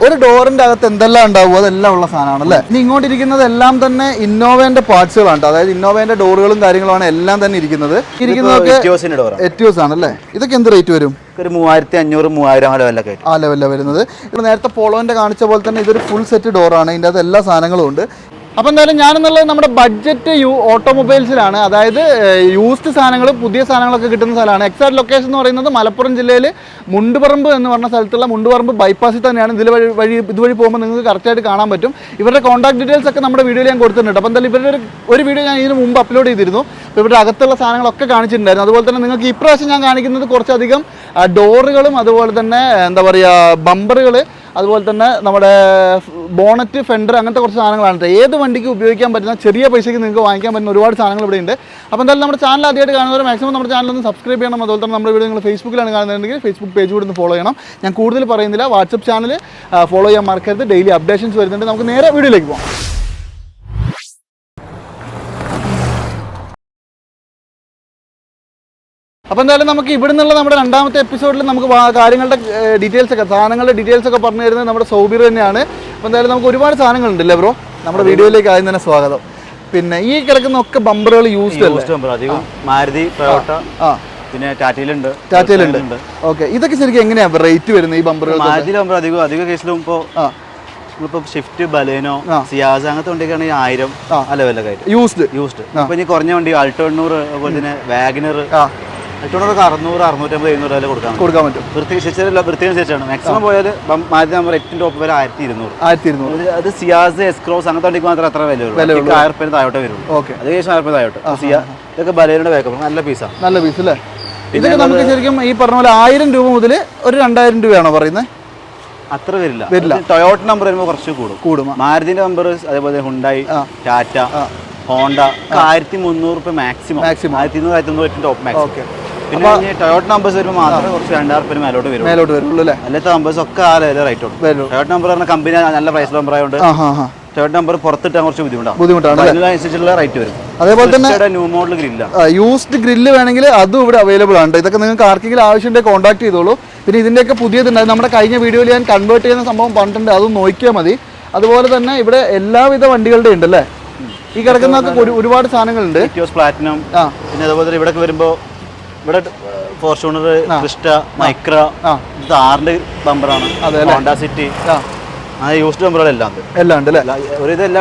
ഒരു ഡോറിന്റെ അകത്ത് എന്തെല്ലാം ഉണ്ടാവും അതെല്ലാം ഉള്ള സാധനമാണ് അല്ലേ. ഇനി ഇങ്ങോട്ടിരിക്കുന്നതെല്ലാം തന്നെ ഇന്നോവേന്റെ പാർട്സുകളാണ്, അതായത് ഇന്നോവേന്റെ ഡോറുകളും കാര്യങ്ങളുമാണ് എല്ലാം തന്നെ ഇരിക്കുന്നത്. എറ്റിയോസ് ആണ് അല്ലേ. ഇതൊക്കെ എന്ത് റേറ്റ് വരും? ഒരു 3500-3000 ആ ലെവലിലാണ് വരുന്നത്. ഇത് നേരത്തെ പോളോന്റെ കാണിച്ച പോലെ തന്നെ ഇതൊരു ഫുൾ സെറ്റ് ഡോറാണ്, ഇതിൻ്റെ അകത്ത് എല്ലാ സാധനങ്ങളും ഉണ്ട്. അപ്പോൾ എന്തായാലും ഞാനെന്നുള്ളത് നമ്മുടെ ബഡ്ജറ്റ് ഓട്ടോമൊബൈൽസിലാണ്, അതായത് യൂസ്ഡ് സാധനങ്ങൾ പുതിയ സാധനങ്ങളൊക്കെ കിട്ടുന്ന സ്ഥലമാണ്. എക്സാക്ട് ലൊക്കേഷൻ എന്ന് പറയുന്നത് മലപ്പുറം ജില്ലയിൽ മുണ്ടുപറമ്പ് എന്ന് പറഞ്ഞ സ്ഥലത്തുള്ള മുണ്ടുപറമ്പ് ബൈപ്പാസിൽ തന്നെയാണ്. ഇതുവഴി പോകുമ്പോൾ നിങ്ങൾക്ക് കറക്റ്റായിട്ട് കാണാൻ പറ്റും. ഇവരുടെ കോൺടാക്ട് ഡീറ്റെയിൽസ് ഒക്കെ നമ്മുടെ വീഡിയോയിൽ ഞാൻ കൊടുത്തിട്ടുണ്ട്. അപ്പോൾ എന്തായാലും ഇവരുടെ ഒരു വീഡിയോ ഞാൻ ഇതിന് മുമ്പ് അപ്ലോഡ് ചെയ്തിരുന്നു. അപ്പോൾ ഇവരുടെ അകത്തുള്ള സാധനങ്ങളൊക്കെ കാണിച്ചിട്ടുണ്ടായിരുന്നു. അതുപോലെ തന്നെ നിങ്ങൾക്ക് ഇപ്രാവശ്യം ഞാൻ കാണിക്കുന്നത് കുറച്ചധികം ഡോറുകളും അതുപോലെ തന്നെ എന്താ പറയുക ബമ്പറുകൾ, അതുപോലെ തന്നെ നമ്മുടെ ബോണറ്റ്, ഫെൻഡർ, അങ്ങനത്തെ കുറച്ച് സാധനങ്ങളാണ്. ഏത് വണ്ടിക്ക് ഉപയോഗിക്കാൻ പറ്റുന്ന ചെറിയ പൈസയ്ക്ക് നിങ്ങൾക്ക് വാങ്ങിക്കാൻ പറ്റുന്ന ഒരുപാട് സാധനങ്ങൾ ഇവിടെ ഉണ്ട്. അപ്പോൾ എന്തായാലും നമ്മുടെ ചാനൽ ആദ്യമായിട്ട് കാണുന്നവർ മാക്സിമം നമ്മുടെ ചാനൽ ഒന്ന് സബ്സ്ക്രൈബ് ചെയ്യണം. അതുപോലെ തന്നെ നമ്മുടെ വീഡിയോ നിങ്ങൾ ഫേസ്ബുക്കിലാണ് കാണുന്നുണ്ടെങ്കിൽ ഫേസ്ബുക്ക് പേജ് കൂടി ഒന്ന് ഫോളോ ചെയ്യണം. ഞാൻ കൂടുതൽ പറയുന്നില്ല, വാട്സപ്പ് ചാനൽ ഫോളോ ചെയ്യാൻ മറക്കരുത്. ഡെയിലി അപ്ഡേഷൻസ് വരുന്നുണ്ട്. നമുക്ക് നേരെ വീഡിയോയിലേക്ക് പോകാം. അപ്പോൾ എന്തായാലും നമുക്ക് ഇവിടെ നിന്നുള്ള നമ്മുടെ രണ്ടാമത്തെ എപ്പിസോഡിൽ നമുക്ക് കാര്യങ്ങളുടെ ഡീറ്റെയിൽസൊക്കെ സാധനങ്ങളുടെ ഡീറ്റെയിൽസൊക്കെ പറഞ്ഞു തരുന്നത് നമ്മുടെ സൗബിർ തന്നെയാണ്. അപ്പോൾ എന്തായാലും നമുക്ക് ഒരുപാട് സാധനങ്ങളുണ്ടല്ലേ ബ്രോ. നമ്മുടെ വീഡിയോയിലേക്ക് ആദ്യം തന്നെ സ്വാഗതം. പിന്നെ ഈ കിടക്കുന്ന ഒക്കെ ബമ്പറുകൾ യൂസ്ഡ് അധികം മാരുതി, ടൊയോട്ട, പിന്നെ ടാറ്റയിലുണ്ട്. ഓക്കെ, ഇതൊക്കെ ശരിക്കും എങ്ങനെയാണ് റേറ്റ് വരുന്നത് ഈ ബമ്പറുകൾ? മാരുതി ബമ്പർ അധിക കേസിലും ഇപ്പോൾ ഷിഫ്റ്റ്, ബലേനോ, സിയാസ് അങ്ങനത്തെ വണ്ടിയൊക്കെയാണ് 1000 ആ ലെവലൊക്കെ ആയിട്ട് യൂസ്ഡ്. അപ്പോൾ ഇനി കുറഞ്ഞ വണ്ടി ആൾട്ടോ 800, അതുപോലെ തന്നെ വാഗനർ 600, 650, 700 കൊടുക്കാൻ പറ്റും. വൃത്തിയനുസരിച്ചാണ്. മാക്സിമം പോയാൽ മാരുതി നമ്പർ 8 ടോപ്പ് വരെ 1200. അത് സിയാസ്, എസ് ക്രോസ് അങ്ങനത്തെ വണ്ടിക്ക് മാത്രമേ അത്ര വില ഉള്ളൂ. 1000 താഴോട്ടേ വരുള്ളൂ. അത് ശേഷം 1000 താഴോട്ട്. ഇതൊക്കെ ബലേനോയുടെ ബാക്കപ്പ് നല്ല പീസാണ്. നല്ല പീസ് അല്ലേ. ഇതൊക്കെ നമുക്ക് ശരിക്കും ഈ പറഞ്ഞ പോലെ 1000 രൂപ മുതൽ ഒരു 2000 രൂപയാണോ പറയുന്നത്? അത്ര വരില്ല. ടൊയോട്ട നമ്പർ വരുമ്പോൾ കുറച്ച് കൂടും. മാരുതിന്റെ നമ്പർ, അതേപോലെ Hyundai, Tata, Honda 1300 maximum. 1200-1300 top maximum. പിന്നെ ടൊയോട്ട നമ്പേഴ്സ് വരുമ്പോൾ മാത്രമേ കുറച്ച് 2000 മേലോട്ട് വരുള്ളൂ അല്ലേ. അല്ലാത്ത നമ്പേഴ്സ് ഒക്കെ ആ റേറ്റ് ഉണ്ട്. ടൊയോട്ട നമ്പർ പറഞ്ഞ കമ്പനി നല്ല പ്രൈസ് നമ്പർ ആയതുകൊണ്ട് ടൊയോട്ട നമ്പർ പുറത്തിട്ടാൻ കുറച്ച് ബുദ്ധിമുട്ടാണ്. അതിനനുസരിച്ചുള്ള റേറ്റ് വരും. അതേപോലെ തന്നെ ന്യൂ മോഡൽ ഗ്രില്ലാണ്, യൂസ്ഡ് ഗ്രില്ല് വേണമെങ്കിൽ അതും ഇവിടെ അവൈലബിൾ ആണ്. ഇതൊക്കെ നിങ്ങൾക്ക് ആർക്കെങ്കിലും ആവശ്യമുണ്ടെങ്കിൽ കോൺടാക്ട് ചെയ്തോളൂ. പിന്നെ ഇതിൻ്റെയൊക്കെ പുതിയതുണ്ടായിരുന്നു, നമ്മുടെ കഴിഞ്ഞ വീഡിയോയിൽ ഞാൻ കൺവേർട്ട് ചെയ്യുന്ന സംഭവം പറഞ്ഞിട്ടുണ്ട്, അതും നോക്കിയാൽ മതി. അതുപോലെ തന്നെ ഇവിടെ എല്ലാവിധ വണ്ടികളുടെ ഉണ്ട് അല്ലേ. ഈ കിടക്കുന്നതൊക്കെ ഒരുപാട് സാധനങ്ങളുണ്ട്. പ്ലാറ്റിനം, പിന്നെ അതുപോലെ തന്നെ ഇവിടെ വരുമ്പോൾ ഇവിടെ ഫോർച്യൂണർ, ക്രിസ്റ്റ, മൈക്ര, താറിന്റെ ബമ്പറാണ്, ഹോണ്ട സിറ്റി, യൂസ്ഡ് ബമ്പറുകളെല്ലാം ഉണ്ട് അല്ലേ.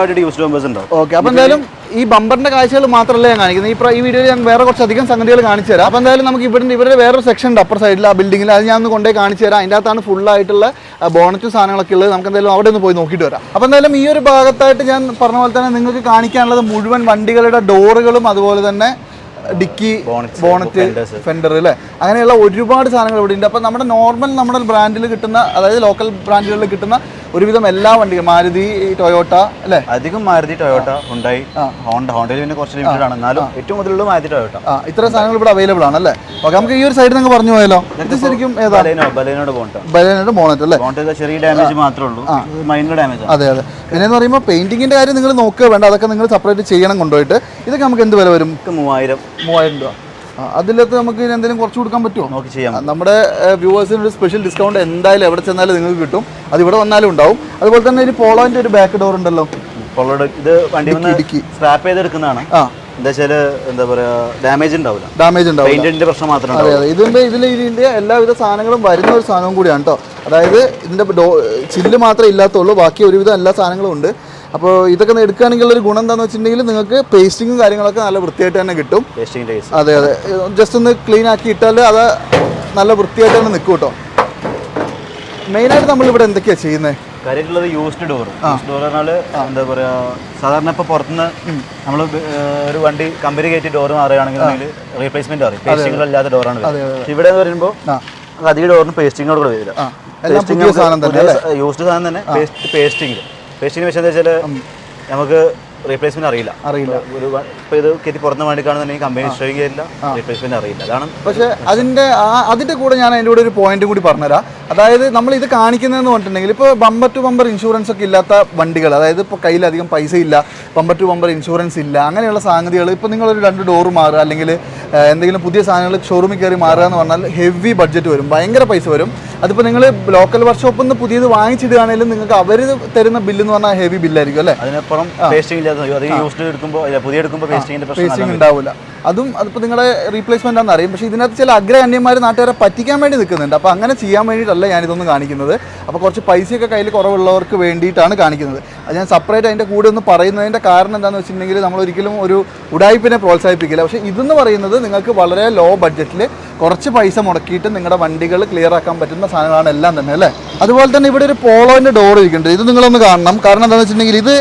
ഒരു യൂസ്ഡ് ബമ്പേഴ്സ് ഉണ്ടാവും. ഓക്കെ, അപ്പോൾ എന്തായാലും ഈ ബമ്പറിന്റെ കാഴ്ചകൾ മാത്രമല്ല ഞാൻ കാണിക്കുന്നത്. ഈ വീഡിയോയിൽ ഞാൻ വേറെ കുറച്ചധികം സംഗതികൾ കാണിച്ചു തരാം. അപ്പോൾ എന്തായാലും നമുക്ക് ഇവരുടെ വേറൊരു സെക്ഷൻ ഉണ്ട് അപ്പർ സൈഡിൽ, ആ ബിൽഡിങ്ങിൽ. അത് ഞാൻ ഒന്ന് കൊണ്ടുപോയി കാണിച്ചു തരാം. അതിൻ്റെ അകത്താണ് ഫുള്ളായിട്ടുള്ള ബോണറ്റ് സാധനങ്ങളൊക്കെ ഉള്ളത്. നമുക്ക് എന്തായാലും അവിടെ ഒന്ന് പോയി നോക്കിയിട്ട് വരാം. അപ്പോൾ എന്തായാലും ഈ ഒരു ഭാഗത്തായിട്ട് ഞാൻ പറഞ്ഞ പോലെ തന്നെ നിങ്ങൾക്ക് കാണിക്കാനുള്ളത് മുഴുവൻ വണ്ടികളുടെ ഡോറുകളും അതുപോലെ തന്നെ ഡിക്കി, ബോണറ്റ്, ഫെൻഡർ അല്ലേ, അങ്ങനെയുള്ള ഒരുപാട് സാധനങ്ങൾ ഇവിടെ ഉണ്ട്. അപ്പോൾ നമ്മുടെ ബ്രാൻഡിൽ കിട്ടുന്ന, അതായത് ലോക്കൽ ബ്രാൻഡുകളിൽ കിട്ടുന്ന ഒരുവിധം എല്ലാ വണ്ടികളും, മാരുതി, ടൊയോട്ട അല്ലേ. അധികം മാരുതി, ടൊയോട്ട, ഹുണ്ടായി, ഹോണ്ടയിൽ പിന്നെ കുറച്ച് ലിമിറ്റഡ് ആണ്, എന്നാലും ഏറ്റവും കൂടുതലുള്ള മാരുതി, ടൊയോട്ട. ഇത്ര സാധനങ്ങൾ ഇവിടെ അവൈലബിൾ ആണ് അല്ലേ. ഓക്കെ, നമുക്ക് ഈ ഒരു സൈഡിൽ നിങ്ങൾ പറഞ്ഞു പോയാലോ. ഇത് ശരിക്കും ബലേനോയുടെ ബോണറ്റ് അല്ലേ. ബോണറ്റ് ചെറിയ ഡാമേജ് മാത്രമേ ഉള്ളൂ, മൈനർ ഡാമേജ്. അതെ. പിന്നെ എന്ന് പറയുമ്പോൾ പെയിന്റിങ്ങിന്റെ കാര്യം നിങ്ങൾ നോക്കുക വേണ്ട, അതൊക്കെ നിങ്ങൾ സെപ്പറേറ്റ് ചെയ്യണം കൊണ്ടുപോയിട്ട്. ഇതൊക്കെ നമുക്ക് എന്ത് വില വരും? 3000 രൂപ. അതിലത്ത് നമുക്ക് എന്തെങ്കിലും കുറച്ച് കൊടുക്കാൻ പറ്റുമോ? നോക്കി ചെയ്യാം. നമ്മുടെ വ്യൂവേഴ്സിന് ഒരു സ്പെഷ്യൽ ഡിസ്കൗണ്ട് എന്തായാലും എവിടെ ചെന്നാലും നിങ്ങൾക്ക് കിട്ടും. അത് ഇവിടെ വന്നാലും ഉണ്ടാവും. അതുപോലെ തന്നെ ഒരു പോളോന്റെ ഒരു ബാക്ക് ഡോർ ഉണ്ടല്ലോ. പോളോയുടെ ഇത് വണ്ടി സ്ക്രാപ്പ് ചെയ്തെടുക്കുന്നതാണ്. എന്താ വെച്ചാൽ എന്താ പറയുക, ഡാമേജ് ഉണ്ടാവും. പെയിന്റിന്റെ പ്രശ്നം മാത്രമേ. അതെ. ഇതിന്റെ എല്ലാവിധ സാധനങ്ങളും വരുന്ന ഒരു സാധനവും കൂടിയാണ് കേട്ടോ. അതായത് ഇതിന്റെ ചില്ല് മാത്രമേ ഇല്ലാത്തുള്ളൂ, ബാക്കി ഒരുവിധം എല്ലാ സാധനങ്ങളും ഉണ്ട്. അപ്പോൾ ഇതൊക്കെ എടുക്കുകയാണെങ്കിൽ ഒരു ഗുണം എന്താണെന്ന് വെച്ചിട്ടുണ്ടെങ്കിൽ നിങ്ങൾക്ക് പേസ്റ്റിങ്ങും കാര്യങ്ങളൊക്കെ നല്ല വൃത്തിയായിട്ട് തന്നെ കിട്ടും. അതെ. ജസ്റ്റ് ഒന്ന് ക്ലീൻ ആക്കി ഇട്ടാൽ അത് നല്ല വൃത്തിയായിട്ട് തന്നെ നിൽക്കും കേട്ടോ. മെയിനായിട്ട് നമ്മളിവിടെ എന്തൊക്കെയാണ് ചെയ്യുന്നത്? കാര്യമായിട്ടുള്ളത് യൂസ്ഡ് ഡോർ. പറഞ്ഞാൽ എന്താ പറയുക, സാധാരണ ഇപ്പോൾ പുറത്തുനിന്ന് നമ്മൾ ഒരു വണ്ടി കമ്പനി കയറ്റി ഡോർ മാറുകയാണെങ്കിൽ റീപ്ലേസ്മെന്റ് പറയും, പേസ്റ്റിങ്ങുകളില്ലാത്ത ഡോറാണ്. ഇവിടെ എന്ന് പറയുമ്പോൾ അധികം ഡോറിന് പേസ്റ്റിങ്ങോട് കൂടെ വരില്ല. യൂസ്ഡ് സാധനം തന്നെ പേസ്റ്റിംഗ്. പേസ്റ്റിംഗ് വെച്ചാൽ നമുക്ക് റീപ്ലേസ്മെന്റ് അറിയില്ല. ഇപ്പോൾ ഇത് കയറ്റി പുറത്ത് വേണ്ടി കാണുന്നുണ്ടെങ്കിൽ കമ്പനി ഷോയിങ് ചെയ്യില്ല, റീപ്ലേസ്മെന്റ് അറിയില്ല. അതാണ്. പക്ഷേ അതിൻ്റെ കൂടെ ഞാൻ അതിൻ്റെ കൂടെ ഒരു പോയിന്റ് കൂടി പറഞ്ഞുതരാം. അതായത് നമ്മൾ ഇത് കാണിക്കുന്നതെന്ന് പറഞ്ഞിട്ടുണ്ടെങ്കിൽ ഇപ്പോൾ ബമ്പർ ടു ബമ്പർ ഇൻഷുറൻസ് ഒക്കെ ഇല്ലാത്ത വണ്ടികൾ, അതായത് ഇപ്പോൾ കയ്യിലധികം പൈസ ഇല്ല, ബമ്പർ ടു ബമ്പർ ഇൻഷുറൻസ് ഇല്ല, അങ്ങനെയുള്ള സംഗതികൾ ഇപ്പോൾ നിങ്ങളൊരു 2 ഡോറ് മാറുക അല്ലെങ്കിൽ എന്തെങ്കിലും പുതിയ സാധനങ്ങൾ ഷോറൂമിൽ കയറി മാറുക എന്ന് പറഞ്ഞാൽ ഹെവി ബഡ്ജറ്റ് വരും, ഭയങ്കര പൈസ വരും. അതിപ്പോൾ നിങ്ങൾ ലോക്കൽ വർക്ക്ഷോപ്പിൽ നിന്ന് പുതിയത് വാങ്ങിച്ചിടുകയാണെങ്കിലും നിങ്ങൾക്ക് അവർ തരുന്ന ബില്ല് എന്ന് പറഞ്ഞാൽ ഹെവി ബില്ലായിരിക്കും അല്ലേ. അതിനപ്പുറം പേസ്റ്റിംഗ് ഉണ്ടാവില്ല. അതിപ്പോൾ നിങ്ങളുടെ റീപ്ലേസ്മെന്റ് ആണെന്ന് അറിയും. പക്ഷേ ഇതിനകത്ത് ചില അഗ്രഗണ്യന്മാർ നാട്ടുകാരെ പറ്റിക്കാൻ വേണ്ടി നിൽക്കുന്നുണ്ട്. അപ്പോൾ അങ്ങനെ ചെയ്യാൻ വേണ്ടിയിട്ടല്ല ഞാനിതൊന്നും കാണിക്കുന്നത്. അപ്പോൾ കുറച്ച് പൈസയൊക്കെ കയ്യിൽ കുറവുള്ളവർക്ക് വേണ്ടിയിട്ടാണ് കാണിക്കുന്നത്. അത് ഞാൻ സെപ്പറേറ്റ് അതിൻ്റെ കൂടെ ഒന്ന് പറയുന്നതിൻ്റെ കാരണം എന്താണെന്ന് വെച്ചിട്ടുണ്ടെങ്കിൽ നമ്മളൊരിക്കലും ഒരു ഉടായ്പിനെ പ്രോത്സാഹിപ്പിക്കില്ല. പക്ഷേ ഇതെന്ന് പറയുന്നത് നിങ്ങൾക്ക് വളരെ ലോ ബഡ്ജറ്റിൽ കുറച്ച് പൈസ മുടക്കിയിട്ട് നിങ്ങളുടെ വണ്ടികൾ ക്ലിയർ ആക്കാൻ പറ്റുന്ന സാധനങ്ങളാണ് എല്ലാം തന്നെ അല്ലേ. അതുപോലെ തന്നെ ഇവിടെ ഒരു പോളോൻ്റെ ഡോർ ഇരിക്കുന്നുണ്ട്. ഇത് നിങ്ങളൊന്ന് കാണണം. കാരണം എന്താണെന്ന് വെച്ചിട്ടുണ്ടെങ്കിൽ ഇത്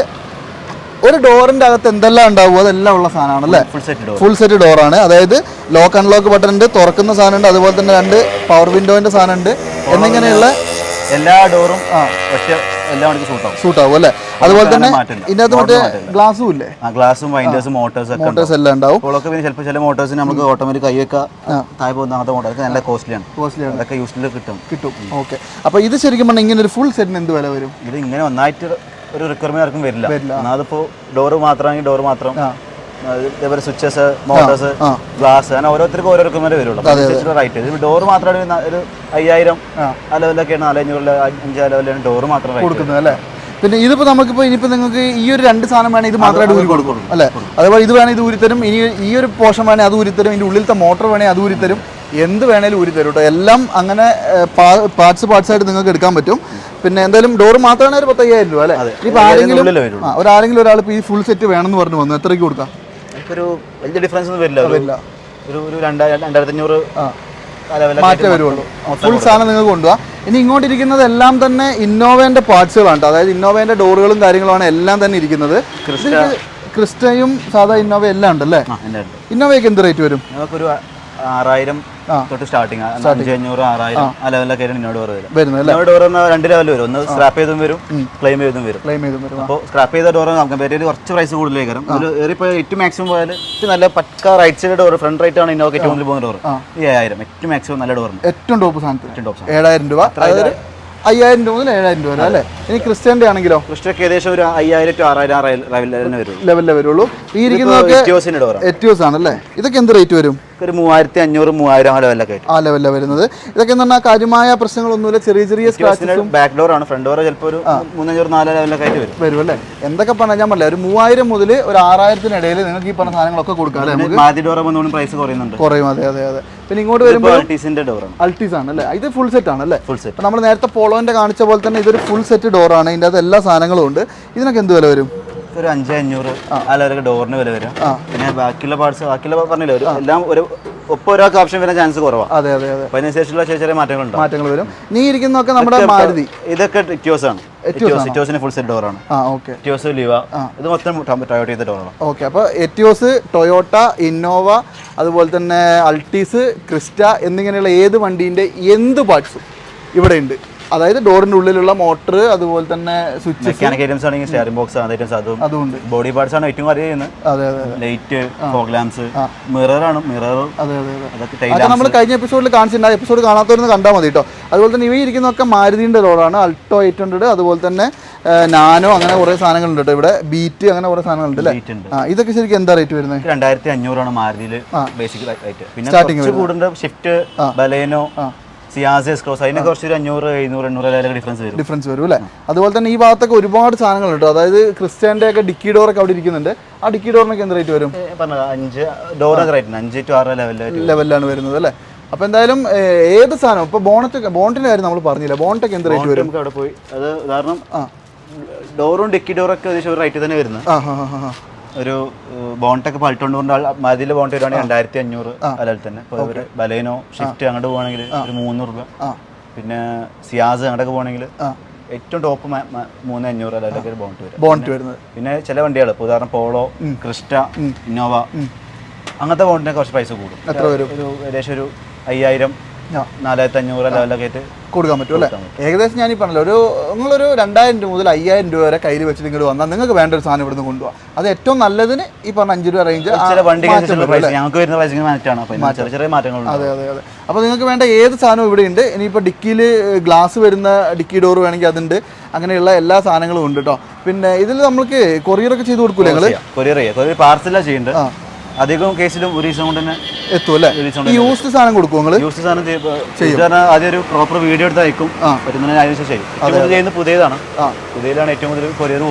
ഒരു ഡോറിൻ്റെ അകത്ത് എന്തെല്ലാം ഉണ്ടാവും അതെല്ലാം ഉള്ള സാധനമാണ് അല്ലേ. ഫുൾ സെറ്റ് ഡോറാണ്. അതായത് ലോക്ക് അൺലോക്ക് ബട്ടൺ ഉണ്ട്, തുറക്കുന്ന സാധനമുണ്ട്, അതുപോലെ തന്നെ 2 പവർ വിൻഡോൻ്റെ സാധനമുണ്ട് എന്നിങ്ങനെയുള്ള എല്ലാ ഡോറും സൂട്ടാവും അല്ലേ. അതുപോലെ തന്നെ ഇതിനകത്ത് മറ്റേ ഗ്ലാസും ഇല്ലേ, ഗ്ലാസും വൈൻഡേഴ്സും മോട്ടോഴ്സ് എല്ലാം ഉണ്ടാവും. ചിലപ്പോൾ ചില മോട്ടോഴ്സിന് നമുക്ക് ഓട്ടോമാറ്റിക് കൈവെക്കാം, താഴെ പോകുന്ന അങ്ങനത്തെ മോട്ടോഴ്സ് നല്ല കോസ്റ്റ്ലിയാണ്. അതൊക്കെ യൂസ്ഫുൾ കിട്ടും. ഓക്കെ. അപ്പോൾ ഇത് ശരിക്കും പറഞ്ഞാൽ ഇങ്ങനെ ഒരു ഫുൾ സെറ്റിന് എന്ത് വില വരും? ഇത് ഇങ്ങനെ ഒന്നായിട്ട് ഒരു റിക്വയർമെന്റ് ആർക്കും വരില്ല. അതിപ്പോൾ ഡോറ് മാത്രമാണെങ്കിൽ ഡോറ് മാത്രം, ഇതേപോലെ സ്വിച്ചസ്, മോട്ടോഴ്സ്, ഗ്ലാസ്, അങ്ങനെ ഓരോരുത്തർക്കും ഓരോ റിക്വയർമെന്റ് വരുള്ളൂ. റൈറ്റ് ഡോറ് മാത്രമാണ് ഒരു 5000 ആ ലെവലൊക്കെയാണ്, 400 5 ലെവലാണ് ഡോറ് മാത്രം കൊടുക്കുന്നത് അല്ലേ. പിന്നെ ഇതിപ്പോൾ നമുക്കിപ്പോൾ ഇനിയിപ്പോൾ നിങ്ങൾക്ക് ഈ ഒരു 2 സാധനം വേണമെങ്കിൽ ഇത് മാത്രമായിട്ട് ഊരി കൊടുക്കും അല്ലേ. അതേപോലെ ഇത് വേണമെങ്കിൽ ഇത് ഊരിത്തരും. ഇനി ഈ ഒരു പോർഷൻ വേണമെങ്കിൽ അത് ഊരിത്തരും. ഇതിൻ്റെ ഉള്ളിലത്തെ മോട്ടർ വേണമെങ്കിൽ അത് ഊരിത്തരും. എന്ത് വേണേലും ഊരി തരും കേട്ടോ. എല്ലാം അങ്ങനെ പാർട്സ് ആയിട്ട് നിങ്ങൾക്ക് എടുക്കാൻ പറ്റും. പിന്നെ എന്തായാലും ഡോർ മാത്രമാണ് ഒരു 15000 രൂപ അല്ലേ. ഇപ്പോൾ ആരെങ്കിലും ഒരാൾ ഇപ്പോൾ ഈ ഫുൾ സെറ്റ് വേണമെന്ന് പറഞ്ഞു വന്നു, എത്രയ്ക്ക് കൊടുക്കാം? ഒരു വലിയ ഡിഫറൻസ് ഒന്നും വരില്ല. ഒരു 2500 മാറ്റേ വരുള്ളൂ. ഫുൾ സാധനം നിങ്ങൾക്ക് കൊണ്ടുപോകാം. ഇനി ഇങ്ങോട്ടിരിക്കുന്നത് എല്ലാം തന്നെ ഇന്നോവേൻ്റെ പാർട്സുകളാണ്. അതായത് ഇന്നോവേൻ്റെ ഡോറുകളും കാര്യങ്ങളുമാണ് എല്ലാം തന്നെ ഇരിക്കുന്നത്. ക്രിസ്റ്റയും സാധാ ഇന്നോവ എല്ലാം ഉണ്ടല്ലേ. ഇന്നോവയ്ക്ക് എന്ത് റേറ്റ് വരും? നമുക്കൊരു 6000 തൊട്ട് സ്റ്റാർട്ടിങ്, 500 6000 ആ ലെവലിലൊക്കെ ഇന്നോട് വരുന്നത്. 2 ലെവൽ വരും. ഒന്ന് സ്ക്രാപ്പ് ചെയ്തും വരും, ക്ലെയിം ചെയ്തും വരും. അപ്പോൾ സ്ക്രാപ്പ് ചെയ്ത ഡോർ കമ്പയർ ചെയ്ത് കുറച്ച് പ്രൈസ് കൂടുതലേക്കാരം. ഏറിപ്പോൾ ഏറ്റവും മാക്സിമം പോയാൽ നല്ല പക്ക right side door, front right ആണ് ഇന്നോവയ്ക്ക് ഏറ്റവും കൂടുതൽ പോകുന്ന ഡോർ. 7000 ഏറ്റവും മാക്സിമം നല്ല ഡോർ, ഏറ്റവും ടോപ്പ് സാധനം 7000 രൂപ. 5000 രൂപ മുതൽ 7000 രൂപ അല്ലേ. ഇനി ക്രിസ്റ്റ്യൻ്റെ ആണെങ്കിലോ? ക്രിസ്റ്റ്യൊക്കെ ഏകദേശം ഒരു 5000 to 6000 ലെവലിലേ വരുള്ളൂ. ഈ ഇരിക്കുന്നതൊക്കെ എറ്റിയോസ് ആണല്ലേ. ഇതൊക്കെ എന്ത് റേറ്റ് വരും? ഒരു 3500 3000 ആ ലെവലൊക്കെ ആ ലെവലിലാണ് വരുന്നത്. ഇതൊക്കെ എന്ന് പറഞ്ഞാൽ കാര്യമായ പ്രശ്നങ്ങളൊന്നുമില്ല, ചെറിയ സ്ക്രാച്ചസും. ബാക്ക് ഡോർ ആണ്, ഫ്രണ്ട് ഡോർ ചിലപ്പോൾ ഒരു 3500 4 ലെവലൊക്കെ ആയിട്ട് വരും അല്ലേ. എന്തൊക്കെ പറഞ്ഞാൽ ഞാൻ പറഞ്ഞില്ല, ഒരു 3000 മുതൽ ഒരു 6000 നിങ്ങൾക്ക് ഈ പറഞ്ഞ സാധനങ്ങളൊക്കെ കൊടുക്കാം അല്ലേ. മാതി ഡോർ വന്നുകൊണ്ട് പ്രൈസ് കുറയും. അതെ. പിന്നെ ഇങ്ങോട്ട് വരുമ്പോൾ അൾട്ടീസ് ആണ് അല്ലേ. ഇത് ഫുൾ സെറ്റ് ആണ് അല്ലേ. Full set. നമ്മൾ നേരത്തെ പോളോന്റെ കാണിച്ച പോലെ തന്നെ ഇതൊരു ഫുൾ സെറ്റ് ഡോറാണ്. ഇതിൻ്റെ അകത്ത് എല്ലാ സാധനങ്ങളും ഉണ്ട്. ഇതിനൊക്കെ എന്ത് വില വരും? ഒരു 500 ആ ലെവലൊക്കെ ഡോറിന് വില വരും. പിന്നെ ബാക്കിയുള്ള പാർട്സ് പറഞ്ഞില്ല, എല്ലാം ഒപ്പം ഒരാൾക്ക് ഓപ്ഷൻ വരാൻ ചാൻസ് കുറവാണ്. അതെ. അതിനനുസരിച്ചുള്ള ചെറിയ മാറ്റങ്ങൾ വരും. നീ ഇരിക്കുന്നതൊക്കെ നമ്മുടെ മാരുതി, ഇതൊക്കെ ടിറ്റോസ് ആണ്. ടിറ്റോസിന് ഫുൾ സെറ്റ് ഡോറാണ്. ടിറ്റോസ് ലിവ, ഇത് മൊത്തം ടൊയോട്ടയുടെ ഡോറാണ്. ഓക്കെ. അപ്പോൾ എറ്റിയോസ്, ടൊയോട്ട, ഇന്നോവ, അതുപോലെ തന്നെ അൾട്ടീസ്, ക്രിസ്റ്റ എന്നിങ്ങനെയുള്ള ഏത് വണ്ടീൻ്റെ എന്ത് പാർട്സും ഇവിടെ ഉണ്ട്. അതായത് ഡോറിന്റെ ഉള്ളിലുള്ള മോട്ടർ, അതുപോലെ തന്നെ സ്വിച്ച്, മെക്കാനിക് ഐറ്റംസ് ആണെങ്കിൽ സ്റ്റിയറിംഗ് ബോക്സ് അതുണ്ട്. ബോഡി പാർട്സ് ആണ് ഏറ്റവും കൂടുതൽ ചെയ്യുന്നത്. Light, fog lamps, mirror. അതൊക്കെ നമ്മൾ കഴിഞ്ഞ എപ്പിസോഡിൽ കാണിച്ചിട്ടുണ്ട്. എപ്പിസോഡ് കാണാത്തവരൊന്ന് കണ്ടാൽ മതി കേട്ടോ. അതുപോലെ തന്നെ ഇവ ഇരിക്കുന്നതൊക്കെ മാരുതിന്റെ ഡോറാണ്. അൾട്ടോ 800, അതുപോലെ തന്നെ നാനോ, അങ്ങനെ കുറെ സാധനങ്ങളുണ്ട് കേട്ടോ. ഇവിടെ ബീറ്റ്, അങ്ങനെ കുറെ സാധനങ്ങളുണ്ട് അല്ലേ. ഇതൊക്കെ ശരിക്കും എന്താ റേറ്റ് വരുന്നത്? 2500 മാരുതിയിൽ ബേസിക് റേറ്റ്. പിന്നെ സ്റ്റാർട്ടിംഗ് കൂടുന്നുണ്ട്. ഷിഫ്റ്റ്, ബലേനോ, സിയാസസ് ക്രോസ്, അതിനൊക്കെ കുറച്ച് 500 700 800 ഡിഫറൻസ് വരും അല്ലേ. അതുപോലെ തന്നെ ഈ ഭാഗത്തൊക്കെ ഒരുപാട് സാധനങ്ങളുണ്ട്. അതായത് ക്രിസ്റ്റ്യാൻ്റെ ഒക്കെ ഡിക്കി ഡോറൊക്കെ അവിടെ ഇരിക്കുന്നുണ്ട്. ആ ഡിക്കി ഡോറിനൊക്കെ എന്ത് റേറ്റ് വരും? 5 ഡോറൊക്കെ റേറ്റ് 5 to 6 ലെവലിലാണ് വരുന്നത് അല്ലേ. അപ്പോൾ എന്തായാലും ഏത് സാധനം ഇപ്പോൾ ബോണ്ടിന്റെ കാര്യം നമ്മൾ പറഞ്ഞില്ല. ബോണ്ടൊക്കെ എന്ത് റേറ്റ് വരും? അവിടെ പോയി അത് കാരണം ഡോറും ഡിക്കി ഡോറൊക്കെ ഏകദേശം റേറ്റ് തന്നെ വരുന്നത്. ഒരു ബോണ്ടൊക്കെ പൾട്ടോണ്ട് മതിയിലെ ബോണ്ട് വരുവാണെങ്കിൽ 2500 അതിൽ തന്നെ. ഇപ്പോൾ ഒരു ബലേനോ ഷിഫ്റ്റ് അങ്ങോട്ട് പോകണമെങ്കിൽ ഒരു 300 രൂപ. പിന്നെ സിയാസ് അങ്ങോട്ടൊക്കെ പോകണമെങ്കിൽ ഏറ്റവും ടോപ്പ് 3500 അതിലൊക്കെ ബോണ്ട് വരുന്നത്. പിന്നെ ചില വണ്ടികൾ ഇപ്പോൾ ഉദാഹരണം പോളോ, ക്രിസ്റ്റ, ഇന്നോവ അങ്ങനത്തെ ബോണ്ടിനെ കുറച്ച് പൈസ കൂടും. എത്ര വരും? ഏകദേശം ഒരു 5000 4500 ലെവലൊക്കെ ആയിട്ട് കൊടുക്കാൻ പറ്റും അല്ലേ? ഏകദേശം ഞാൻ ഈ പറഞ്ഞല്ലോ, നിങ്ങളൊരു 2000 രൂപ മുതൽ 5000 രൂപ വരെ കയ്യിൽ വെച്ചിട്ട് ഇങ്ങോട്ട് വന്നാൽ നിങ്ങൾക്ക് വേണ്ട ഒരു സാധനം ഇവിടുന്ന് കൊണ്ടുപോകാം. അത് ഏറ്റവും നല്ലതിന് ഈ പറഞ്ഞ 5 രൂപ റേഞ്ച്. അതെ അതെ അതെ. അപ്പോൾ നിങ്ങൾക്ക് വേണ്ട ഏത് സാധനവും ഇവിടെ ഉണ്ട്. ഇനിയിപ്പോൾ ഡിക്കിയിൽ ഗ്ലാസ് വരുന്ന ഡിക്കി ഡോർ വേണമെങ്കിൽ അതുണ്ട്. അങ്ങനെയുള്ള എല്ലാ സാധനങ്ങളും ഉണ്ട് കേട്ടോ. പിന്നെ ഇതിൽ നമ്മൾക്ക് കൊറിയറൊക്കെ ചെയ്ത് കൊടുക്കൂലേ നിങ്ങൾ? കൊറിയർ പാർസലാണ് ചെയ്യുന്നുണ്ട്. അധികം കേസിലും ഒരു ദിവസം കൊണ്ട് തന്നെ എത്തും അല്ലേ? യൂസ്ഡ് സാധനം കൊടുക്കും നിങ്ങൾ? യൂസ്ഡ് സാധനം ചെയ്യും. ആദ്യം ഒരു പ്രോപ്പർ വീഡിയോ എടുത്ത് അയക്കും, പറ്റുന്ന അതിന് ചെയ്യും. ചെയ്യുന്നത് പുതിയതാണ്. പുതിയതാണ് ഏറ്റവും കൂടുതൽ കൊറിയർ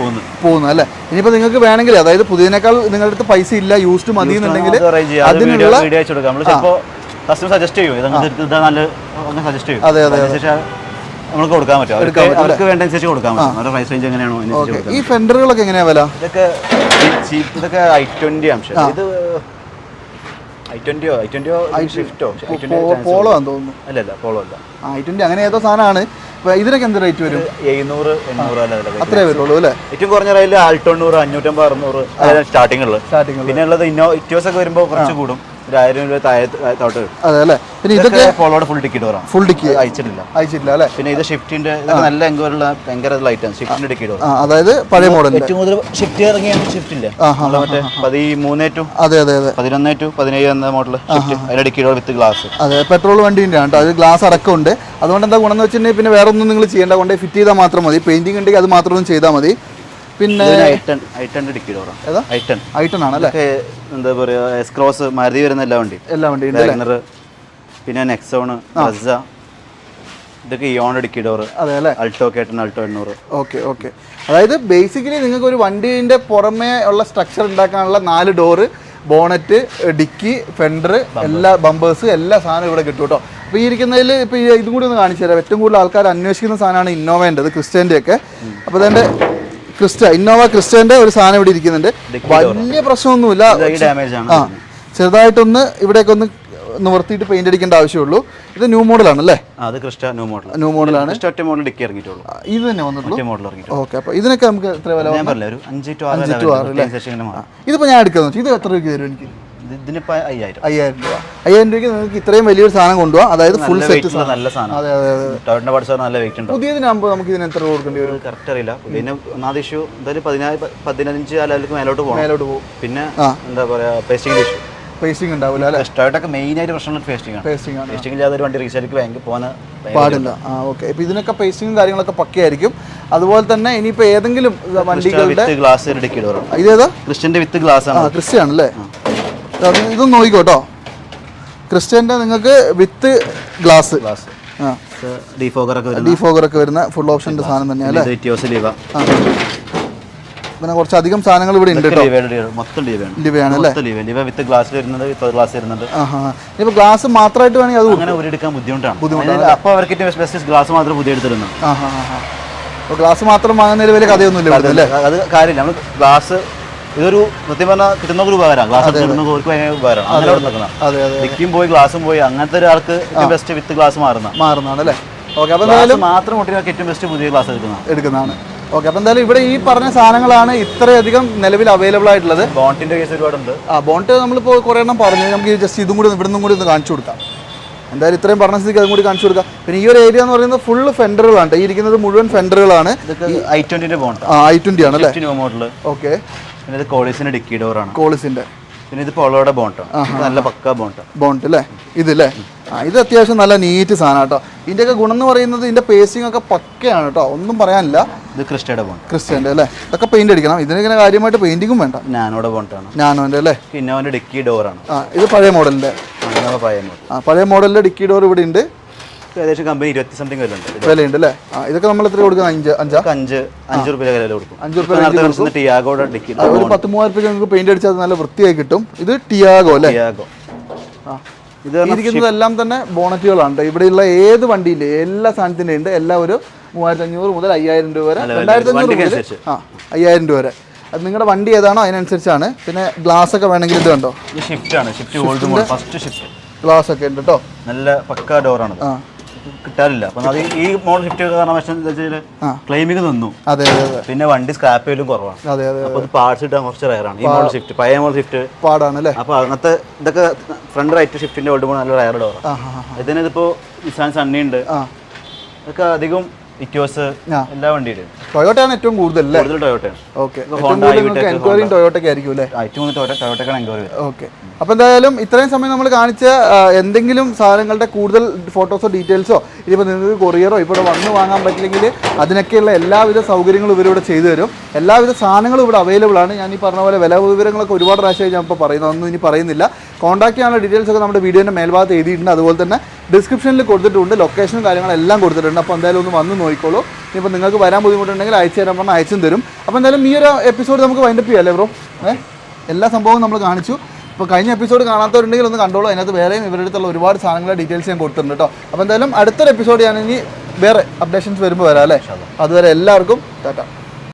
പോകുന്നത് അല്ലേ? ഇനിയിപ്പോൾ നിങ്ങൾക്ക് വേണമെങ്കിൽ, അതായത് പുതിയതിനേക്കാൾ നിങ്ങളുടെ അടുത്ത് പൈസ ഇല്ല, യൂസ്ഡ് മതി എന്നുണ്ടെങ്കിൽ വീഡിയോ അയച്ചു കൊടുക്കാം. നമ്മൾ ചിലപ്പോൾ കസ്റ്റമർ സജസ്റ്റ് ചെയ്യും, ഇതാ നല്ല സജസ്റ്റ് ചെയ്യും. അതെ അതെ, നമുക്ക് കൊടുക്കാൻ പറ്റും. അവർക്ക് വേണ്ട അനുസരിച്ച് കൊടുക്കാൻ പറ്റും. അവരുടെ പ്രൈസ് റേഞ്ച് എങ്ങനെയാണോ? ഈ ഫെൻഡറുകളൊക്കെ എങ്ങനെയാ വില? ഇതൊക്കെ i20 അംശം. ഇത് i20 ഷിഫ്റ്റോ പോളോ ആണെന്ന് തോന്നുന്നു. അല്ലല്ല, പോളോ അല്ല, i20 അങ്ങനെ ഏതോ സാധനമാണ്. ഇതിനൊക്കെ എന്ത് റേറ്റ് വരും? 700-800 അത്രേ വരുള്ളൂ അല്ലേ? ഏറ്റവും കുറഞ്ഞ റേറ്റിൽ ആൾട്ടോണ്ണൂറ് 550-600 അതായത് സ്റ്റാർട്ടിംഗ് ഉള്ളത്. പിന്നെ ഉള്ളത് ഇറ്റോസ് ഒക്കെ വരുമ്പോൾ കുറച്ച് കൂടും, 1000 രൂപ താഴത്തോട്ട്. അതെ അല്ലേ? പിന്നെ ഇതൊക്കെ പോളോയുടെ ഫുൾ ടിക്കറ്റ് ഡോറാണ്. ഫുൾ ടിക്കി അയച്ചിട്ടില്ല അല്ലേ? പിന്നെ ഇത് ഷിഫ്റ്റിന്റെ നല്ല എങ്കോലുള്ള ഭയങ്കര ലൈറ്റാണ് ഷിഫ്റ്റിന്റെ ടിക്കറ്റ് ഡോർ. അതായത് പഴയ മോഡൽ. ഏറ്റവും കൂടുതൽ ഷിഫ്റ്റ് ഇറങ്ങിയാണ് ഷിഫ്റ്റ് ഇല്ല മറ്റേ 13 അതെ അതെ അതെ 11 17 എന്ന മോഡൽ ഷിഫ്റ്റ്. അതിന്റെ ടിക്കറ്റ് ഡോർ വിത്ത് ഗ്ലാസ്. അതെ, പെട്രോൾ വണ്ടിന്റെ ആണ്. അത് ഗ്ലാസ് അടക്കമുണ്ട്. അതുകൊണ്ട് എന്താ ഗുണം എന്ന് വെച്ചിട്ടുണ്ടെങ്കിൽ പിന്നെ വേറെ ഒന്നും നിങ്ങൾ ചെയ്യേണ്ട, കൊണ്ട് ഫിറ്റ് ചെയ്താൽ മാത്രം മതി. പെയിന്റിംഗ് ഉണ്ടെങ്കിൽ അത് മാത്രം ചെയ്താൽ മതി. പിന്നെ ഐട്ടൺ ആണല്ലേ? എന്താ പറയാ, എസ് ക്രോസ് മാരുതി വരുന്ന എല്ലാ വണ്ടിയും, പിന്നെ നെക്സോൺ, ബ്രസ, ഇതൊക്കെ ഇയോണിന്റെ ഡിക്കി ഡോർ. അതെ അല്ലേ? അൾട്ടോ കേട്ടൺ, അൾട്ടോ 800. Okay okay. അതായത് ബേസിക്കലി നിങ്ങൾക്ക് ഒരു വണ്ടീൻ്റെ പുറമേ ഉള്ള സ്ട്രക്ചർ ഉണ്ടാക്കാനുള്ള 4 ഡോറ്, ബോണറ്റ്, ഡിക്കി, ഫെൻഡർ, എല്ലാ ബമ്പേഴ്സ്, എല്ലാ സാധനവും ഇവിടെ കിട്ടും കേട്ടോ. അപ്പോൾ ഈ ഇരിക്കുന്നതിൽ ഇപ്പോൾ ഇതും കൂടി ഒന്ന് കാണിച്ചു തരാം. ഏറ്റവും കൂടുതൽ ആൾക്കാർ അന്വേഷിക്കുന്ന സാധനമാണ് ഇന്നോവേൻ്റെത്, ക്രിസ്റ്റേൻ്റെ ഒക്കെ. അപ്പോൾ അതിൻ്റെ ഇന്നോവ ക്രിസ്റ്റേൻ്റെ ഒരു സാധനം ഇവിടെ ഇരിക്കുന്നുണ്ട്. വലിയ പ്രശ്നമൊന്നുമില്ല. ചെറുതായിട്ടൊന്ന് ഇവിടേക്ക് ഒന്ന് നിവർത്തിയിട്ട് പെയിന്റ് അടിക്കേണ്ട ആവശ്യമുള്ളൂ. ഇത് ന്യൂ മോഡലാണ് അല്ലേ? ന്യൂ മോഡലാണ്. ഇത് തന്നെ വന്നിട്ടുള്ളൂ. ഓക്കെ. അപ്പോൾ ഇതിനൊക്കെ നമുക്ക് എത്ര വില? 5 to 6. ഇതിപ്പോൾ ഞാൻ എടുക്കുന്നത് ഇത് എത്ര രൂപയ്ക്ക് തരും എനിക്ക്? 5000 രൂപ. 5000 രൂപയ്ക്ക് നിങ്ങൾക്ക് ഇത്രയും വലിയൊരു സാധനം കൊണ്ടുപോകാം. അതായത് ഫുൾ സെറ്റ് നല്ല സാധനം. അതെ അതെ അതെ. നല്ല വെയിറ്റ് ഉണ്ട്. പുതിയതിനാകുമ്പോൾ നമുക്ക് ഇതിന് എത്ര കൊടുക്കേണ്ടി വരും? കറക്റ്റ് അറിയില്ല. പിന്നെ ഒന്നാമത് ഇഷ്യൂ എന്തായാലും 15 ആ ലെവലിലേക്ക് മേലോട്ട് പോകും. പിന്നെ എന്താ പറയാ, പേസ്റ്റിംഗ് ഉണ്ടാവില്ല അല്ലേ? സ്റ്റോട്ടൊക്കെ മെയിൻ ആയിട്ട് പ്രശ്നമുള്ള പേസ്റ്റിംഗ് ഇല്ലാതെ ഒരു വണ്ടി റീസെയിലേക്ക് ബാങ്ക് പോകാൻ പാടില്ല. ഓക്കെ. ഇപ്പോൾ ഇതിനൊക്കെ പേസ്റ്റിംഗും കാര്യങ്ങളൊക്കെ പക്കയായിരിക്കും. അതുപോലെ തന്നെ ഇനിയിപ്പോൾ ഏതെങ്കിലും വണ്ടികളുടെ ഗ്ലാസ് ഡിക്കി ഡോർ. ഇതേതാ? ക്രിസ്റ്റന്റെ വിത്ത് ഗ്ലാസ് ആണ്. ക്രിസ്റ്റ ആണല്ലേ? ഇതൊന്നും നോക്കിക്കോട്ടോ. ക്രിസ്റ്റന്റെ നിങ്ങൾക്ക് വിത്ത് ഗ്ലാസ്, ഡീഫോഗർ ഒക്കെ വരുന്ന ഫുൾ ഓപ്ഷന്റെ സാധനം തന്നെയല്ലേ? പിന്നെ കുറച്ചധികം സാധനങ്ങൾ ഇവിടെ ഉണ്ട്. ലിവയാണ് അല്ലേ? ഇപ്പൊ ഗ്ലാസ് മാത്രമായിട്ട് വേണമെങ്കിൽ അത് അങ്ങനെ എടുക്കാൻ ബുദ്ധിമുട്ടാണ്. അപ്പോൾ അവർക്ക് ഗ്ലാസ് മാത്രം പുതിയ എടുത്തിരുന്നു. ഗ്ലാസ് മാത്രം വാങ്ങുന്നതിൽ വലിയ കഥയൊന്നുമില്ല അല്ലേ? അത് കാര്യമില്ല. നമ്മൾ ഗ്ലാസ് ഇതൊരു സത്യം പറഞ്ഞാൽ കിട്ടുന്ന ഒരു ഉപകാരമാണ്. ഗ്ലാസ് ഉപകാരമാണ്. പോയി ഗ്ലാസും പോയി അങ്ങനത്തെ ഒരാൾക്ക് ബെസ്റ്റ് വിത്ത് ഗ്ലാസ് മാറുന്നതാണ് അല്ലേ? ഓക്കെ. അപ്പോൾ മാത്രം ഏറ്റവും ബെസ്റ്റ് പുതിയ ഗ്ലാസ് എടുക്കുന്നതാണ്. ഓക്കെ. അപ്പോൾ എന്തായാലും ഇവിടെ ഈ പറഞ്ഞ സാധനങ്ങളാണ് ഇത്രയധികം നിലവിൽ അവൈലബിൾ ആയിട്ടുള്ളത്. ബോണ്ടിന്റെ കേസ് ഒരുപാടുണ്ട്. ബോണ്ട് നമ്മളിപ്പോൾ കുറേ എണ്ണം പറഞ്ഞു. നമുക്ക് ജസ്റ്റ് ഇതും കൂടി ഇവിടുന്നും കൂടി ഒന്ന് കാണിച്ചു കൊടുക്കാം. എന്തായാലും ഇത്രയും പറഞ്ഞ സ്ഥിതിക്ക് അതും കൂടി കാണിച്ചു കൊടുക്കാം. പിന്നെ ഈ ഒരു ഏരിയ എന്ന് പറയുന്നത് ഫുള്ള് ഫെൻഡറുകളാണ്. ഈ ഇരിക്കുന്നത് മുഴുവൻ ഫെൻഡറുകളാണ്. i20 bond. i20 ആണ് അല്ലേ? മോഡൽ. ഓക്കെ. പിന്നെ ഇത് കോളിസിന്റെ ഡിക്കി ഡോറാണ്. കോളിസിന്റെ. പിന്നെ ഇത് പോളോയുടെ ബോണ്ട്. നല്ല പക്ക ബോണ്ട് അല്ലേ? ഇതല്ലേ? ഇത് അത്യാവശ്യം നല്ല നീറ്റ് സാധനം കേട്ടോ. ഇതിൻ്റെയൊക്കെ ഗുണം എന്ന് പറയുന്നത് ഇതിന്റെ പേസ്റ്റിംഗ് ഒക്കെ പക്കയാണ് കേട്ടോ, ഒന്നും പറയാനില്ല. ഇത് ക്രിസ്റ്റന്റെ അല്ലേ? ഇതൊക്കെ പെയിന്റ് അടിക്കണം. ഇതിനിങ്ങനെ കാര്യമായിട്ട് പെയിന്റിങ്ങും വേണ്ട. നാനോന്റെ അല്ലേ? ഇന്നോന്റെ ഡിക്കി ഡോറാണ്. ഇത് പഴയ മോഡലിന്റെ. പഴയ മോഡലിന്റെ ഡിക്കി ഡോർ ഇവിടെ ഉണ്ട്. ഏകദേശം കമ്പനി 20 സംതിങ് വിലയുണ്ട് അല്ലേ? ഇതൊക്കെ നമ്മൾ എത്ര കൊടുക്കുക? 5 രൂപ വില കൊടുക്കും. 5 രൂപ. ഒരു 10,000 രൂപ നിങ്ങൾക്ക് പെയിന്റ് അടിച്ചാൽ നല്ല വൃത്തിയായി കിട്ടും. ഇത് ടിയാഗോ അല്ലേ? ഇരിക്കുന്നതെല്ലാം തന്നെ ബോണറ്റുകളാണ്. ഇവിടെയുള്ള ഏത് വണ്ടിയിലെ എല്ലാ സാധനത്തിൻ്റെ ഉണ്ട്. എല്ലാം ഒരു 3500 മുതൽ 5000 രൂപ വരെ, 2500 മുതൽ 5000 രൂപ വരെ. അത് നിങ്ങളുടെ വണ്ടി ഏതാണോ അതിനനുസരിച്ചാണ്. പിന്നെ ഗ്ലാസ് ഒക്കെ വേണമെങ്കിൽ ഇത് കണ്ടോ, ഷിഫ്റ്റ് ആണ്. ഗ്ലാസ് ഒക്കെ ഉണ്ട് കേട്ടോ. നല്ല പക്ക ഡോറാണ്. കിട്ടാറില്ല. അപ്പം അത് ഈ മോഡൽ ഷിഫ്റ്റ് കാരണം വെച്ചാൽ ക്ലെയിമിങ് നിന്നു. അതെ പിന്നെ വണ്ടി സ്ക്രാപ്പ് ചെയ്യലും കുറവാണ്. അതെ അതെ. അപ്പോൾ പാർട്സ് കിട്ടാൻ കുറച്ച് റയറാണ് ഈ മോഡൽ ഷിഫ്റ്റ്. പഴയ മോഡൽ ഷിഫ്റ്റ് പാടാണ് അല്ലേ? അപ്പോൾ അങ്ങനത്തെ ഇതൊക്കെ ഫ്രണ്ട് റൈറ്റ് ഷിഫ്റ്റിന്റെ ഓൾഡ് മോഡൽ നല്ല റയർ ഡോറാണ്. ഇതിനിപ്പോൾ നിസാൻ സണ്ണി ഉണ്ട്. ഇതൊക്കെ അധികം ഇറ്റോസ് എല്ലാ വണ്ടിയുടെയും ടൊയോട്ടയാണ് ഏറ്റവും കൂടുതൽ അല്ലേ? ടൊയോട്ടയാണ്. ഓക്കെ, എൻക്വയറിയും ടൊയോട്ടയ്ക്ക് ആയിരിക്കും അല്ലേ? ടൊയോട്ടക്കാണ് എൻക്വയറി. ഓക്കെ, അപ്പോൾ എന്തായാലും ഇത്രയും സമയം നമ്മൾ കാണിച്ച എന്തെങ്കിലും സാധനങ്ങളുടെ കൂടുതൽ ഫോട്ടോസോ ഡീറ്റെയിൽസോ ഇനിയിപ്പോൾ നിങ്ങൾക്ക് കൊറിയറോ ഇവിടെ വന്ന് വാങ്ങാൻ പറ്റില്ലെങ്കിൽ അതിനൊക്കെയുള്ള എല്ലാവിധ സൗകര്യങ്ങളും ഇവരിവിടെ ചെയ്തു തരും. എല്ലാവിധ സാധനങ്ങളും ഇവിടെ അവൈലബിൾ ആണ്. ഞാൻ ഈ പറഞ്ഞ പോലെ വില വിവരങ്ങളൊക്കെ ഒരുപാട് പ്രാവശ്യമായി ഞാൻ ഇപ്പോൾ പറയുന്നത്, ഒന്നും ഇനി പറയുന്നില്ല. കോൺടാക്ട് ചെയ്യാനുള്ള ഡീറ്റെയിൽസ് ഒക്കെ നമ്മുടെ വീഡിയോൻ്റെ മേൽഭാഗത്ത് എഴുതിയിട്ടുണ്ട്. അതുപോലെ തന്നെ ഡിസ്ക്രിപ്ഷനിൽ കൊടുത്തിട്ടുണ്ട്, ലൊക്കേഷനും കാര്യങ്ങളെല്ലാം കൊടുത്തിട്ടുണ്ട്. അപ്പോൾ എന്തായാലും ഒന്ന് വന്ന് നോക്കിക്കോളൂ. ഇപ്പോൾ നിങ്ങൾക്ക് വരാൻ ബുദ്ധിമുട്ടുണ്ടെങ്കിൽ അയച്ചു തരാൻ പറഞ്ഞാൽ അയച്ചും തരും. അപ്പോൾ എന്തായാലും ഈ ഒരു എപ്പിസോഡ് നമുക്ക് വൈൻഡപ്പ് ചെയ്യാം അല്ലേ ബ്രോ? എല്ലാ സംഭവവും നമ്മൾ കാണിച്ചു. ഇപ്പോൾ കഴിഞ്ഞ എപ്പിസോഡ് കാണാത്തവരുണ്ടെങ്കിൽ ഒന്ന് കണ്ടോളൂ. അതിനകത്ത് വേറെയും ഇവരുടെ അടുത്തുള്ള ഒരുപാട് സാധനങ്ങളുടെ ഡീറ്റെയിൽസ് ഞാൻ കൊടുത്തിട്ടുണ്ട് കേട്ടോ. അപ്പോൾ എന്തായാലും അടുത്തൊരു എപ്പിസോഡ് ഞാൻ ഇനി വേറെ അപ്ഡേഷൻസ് വരുമ്പോൾ വരാം അല്ലേ? അതുവരെ എല്ലാവർക്കും ടാറ്റ.